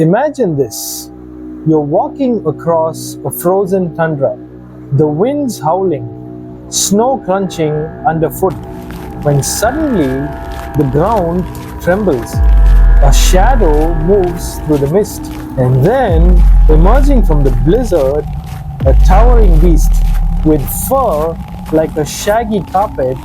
Imagine this. You're walking across a frozen tundra, the winds howling, snow crunching underfoot, when suddenly the ground trembles. A shadow moves through the mist, and then, emerging from the blizzard, a towering beast with fur like a shaggy carpet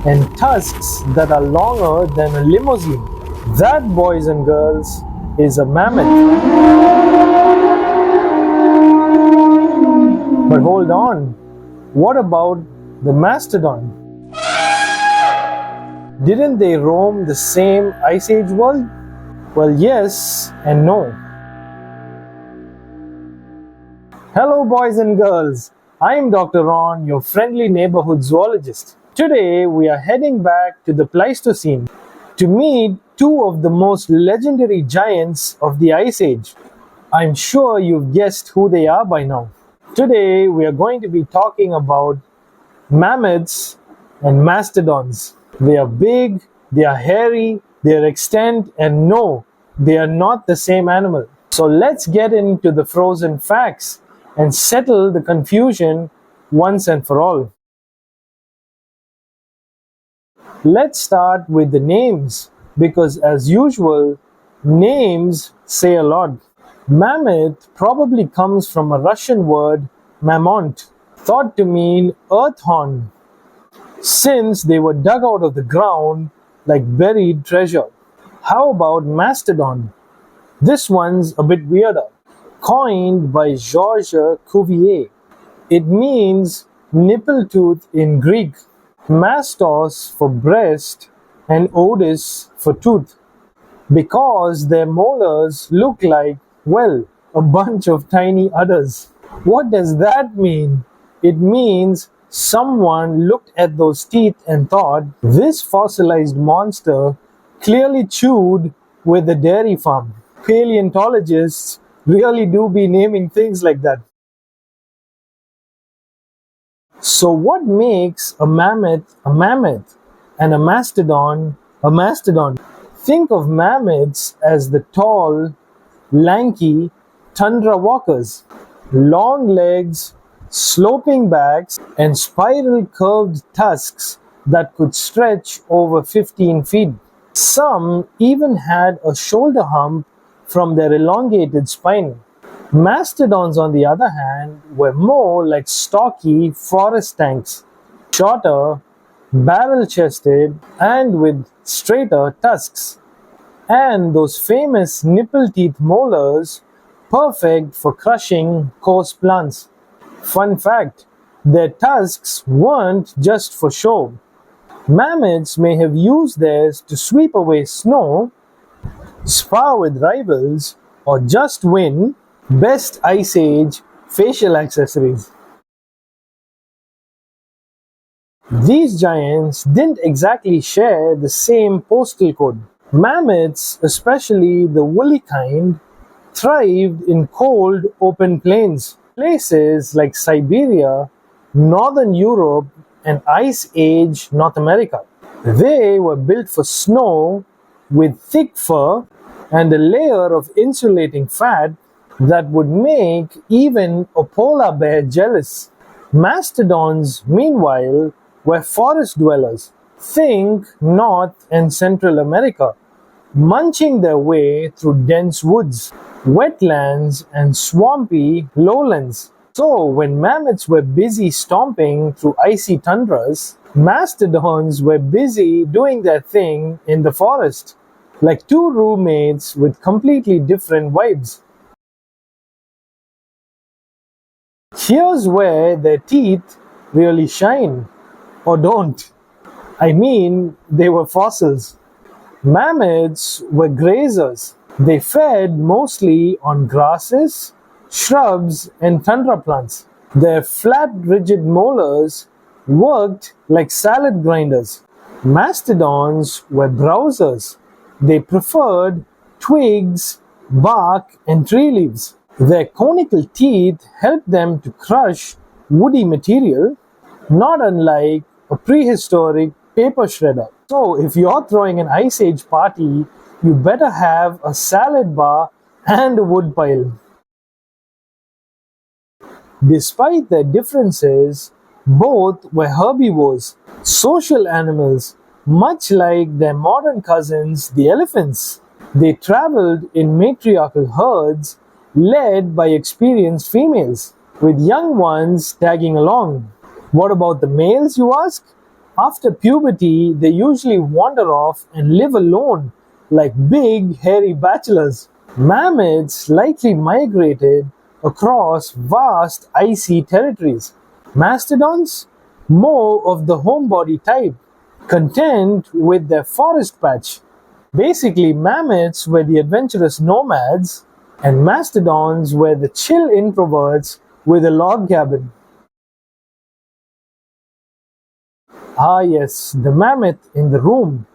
and tusks that are longer than a limousine. That, boys and girls, is a mammoth. But hold on, what about the mastodon? Didn't they roam the same Ice Age world? Well, yes and no. Hello, boys and girls. I'm Dr. Ron, your friendly neighborhood zoologist. Today, we are heading back to the Pleistocene to meet two of the most legendary giants of the Ice Age. I'm sure you've guessed who they are by now. Today, we are going to be talking about mammoths and mastodons. They are big, they are hairy, they are extinct, and no, they are not the same animal. So let's get into the frozen facts and settle the confusion once and for all. Let's start with the names, because as usual, names say a lot. Mammoth probably comes from a Russian word mamont, thought to mean earth horn, since they were dug out of the ground like buried treasure. How about mastodon? This one's a bit weirder. Coined by Georges Cuvier, it means nipple tooth in Greek. Mastos for breast and odis for tooth, because their molars look like, well, a bunch of tiny udders. What does that mean? It means someone looked at those teeth and thought, this fossilized monster clearly chewed with a dairy farm. Paleontologists really do be naming things like that. So what makes a mammoth and a mastodon a mastodon? Think of mammoths as the tall, lanky tundra walkers. Long legs, sloping backs, and spiral curved tusks that could stretch over 15 feet. Some even had a shoulder hump from their elongated spine. Mastodons, on the other hand, were more like stocky forest tanks, shorter, barrel-chested, and with straighter tusks. And those famous nipple-teeth molars, perfect for crushing coarse plants. Fun fact, their tusks weren't just for show. Mammoths may have used theirs to sweep away snow, spar with rivals, or just win Best Ice Age facial accessories. These giants didn't exactly share the same postal code. Mammoths, especially the woolly kind, thrived in cold, open plains. Places like Siberia, Northern Europe, and Ice Age North America. They were built for snow with thick fur and a layer of insulating fat that would make even a polar bear jealous. Mastodons, meanwhile, were forest dwellers. Think North and Central America, munching their way through dense woods, wetlands, and swampy lowlands. So, when mammoths were busy stomping through icy tundras, mastodons were busy doing their thing in the forest, like two roommates with completely different vibes. Here's where their teeth really shine, or don't. I mean, they were fossils. Mammoths were grazers. They fed mostly on grasses, shrubs, and tundra plants. Their flat, rigid molars worked like salad grinders. Mastodons were browsers. They preferred twigs, bark, and tree leaves. Their conical teeth helped them to crush woody material, not unlike a prehistoric paper shredder. So, if you're throwing an Ice Age party, you better have a salad bar and a woodpile. Despite their differences, both were herbivores, social animals, much like their modern cousins, the elephants. They traveled in matriarchal herds led by experienced females, with young ones tagging along. What about the males, you ask? After puberty, they usually wander off and live alone like big, hairy bachelors. Mammoths likely migrated across vast icy territories. Mastodons? More of the homebody type, content with their forest patch. Basically, mammoths were the adventurous nomads, and mastodons were the chill introverts with a log cabin. Ah, yes, the mammoth in the room,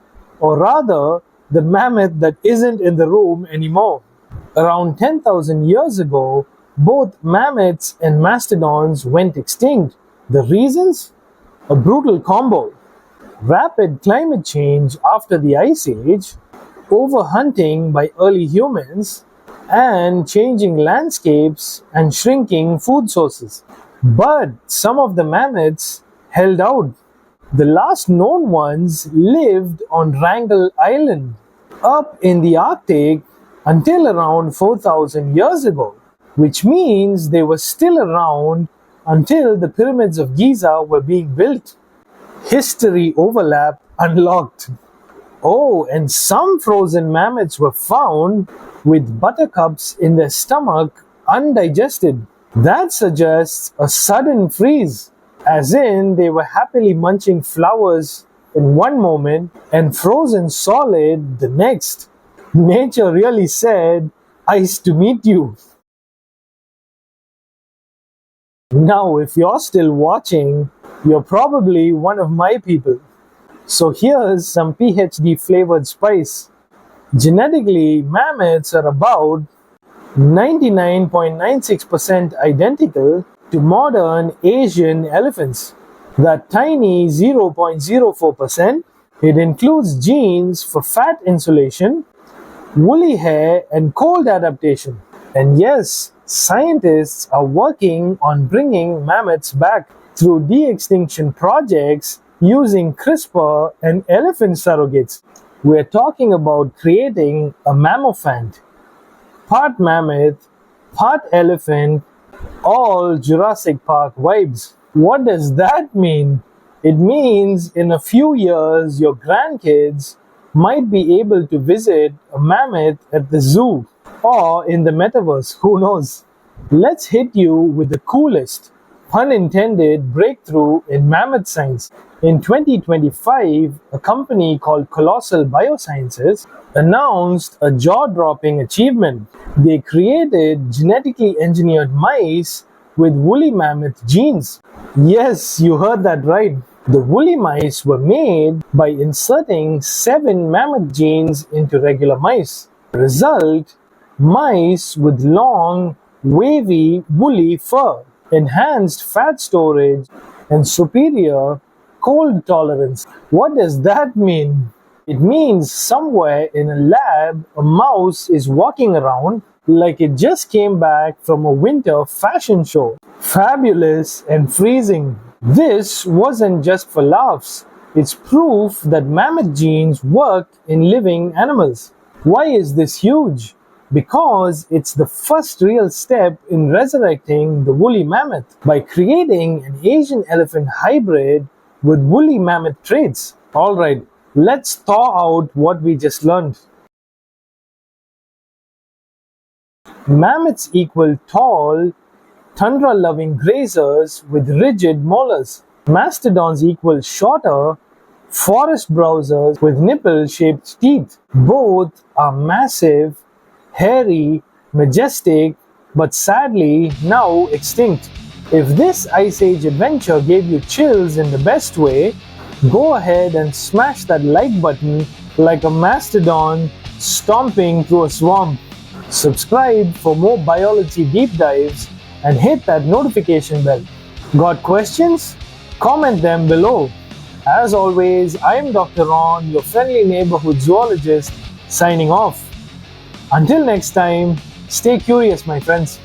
or rather, the mammoth that isn't in the room anymore. Around 10,000 years ago, both mammoths and mastodons went extinct. The reasons? A brutal combo. Rapid climate change after the Ice Age, overhunting by early humans, and changing landscapes and shrinking food sources. But some of the mammoths held out. The last known ones lived on Wrangel Island, up in the Arctic until around 4,000 years ago, which means they were still around until the pyramids of Giza were being built. History overlap unlocked. Oh, and some frozen mammoths were found with buttercups in their stomach undigested. That suggests a sudden freeze, as in they were happily munching flowers in one moment and frozen solid the next. Nature really said, "Ice to meet you." Now, if you're still watching, you're probably one of my people. So here's some PhD flavored spice. Genetically, mammoths are about 99.96% identical to modern Asian elephants. That tiny 0.04%, it includes genes for fat insulation, woolly hair, and cold adaptation. And yes, scientists are working on bringing mammoths back through de-extinction projects using CRISPR and elephant surrogates. We're talking about creating a mammophant, part mammoth, part elephant, all Jurassic Park vibes. What does that mean? It means in a few years, your grandkids might be able to visit a mammoth at the zoo or in the metaverse, who knows? Let's hit you with the coolest, pun intended, breakthrough in mammoth science. In 2025, a company called Colossal Biosciences announced a jaw-dropping achievement. They created genetically engineered mice with woolly mammoth genes. Yes, you heard that right. The woolly mice were made by inserting 7 mammoth genes into regular mice. Result, mice with long, wavy, woolly fur, enhanced fat storage, and superior cold tolerance. What does that mean? It means somewhere in a lab, a mouse is walking around like it just came back from a winter fashion show. Fabulous and freezing. This wasn't just for laughs. It's proof that mammoth genes work in living animals. Why is this huge? Because it's the first real step in resurrecting the woolly mammoth by creating an Asian elephant hybrid with woolly mammoth traits. Alright, let's thaw out what we just learned. Mammoths equal tall, tundra-loving grazers with rigid molars. Mastodons equal shorter, forest browsers with nipple-shaped teeth. Both are massive, hairy, majestic, but sadly now extinct. If this Ice Age adventure gave you chills in the best way, go ahead and smash that like button like a mastodon stomping through a swamp. Subscribe for more biology deep dives and hit that notification bell. Got questions? Comment them below. As always, I am Dr. Ron, your friendly neighborhood zoologist, signing off. Until next time, Stay curious, my friends.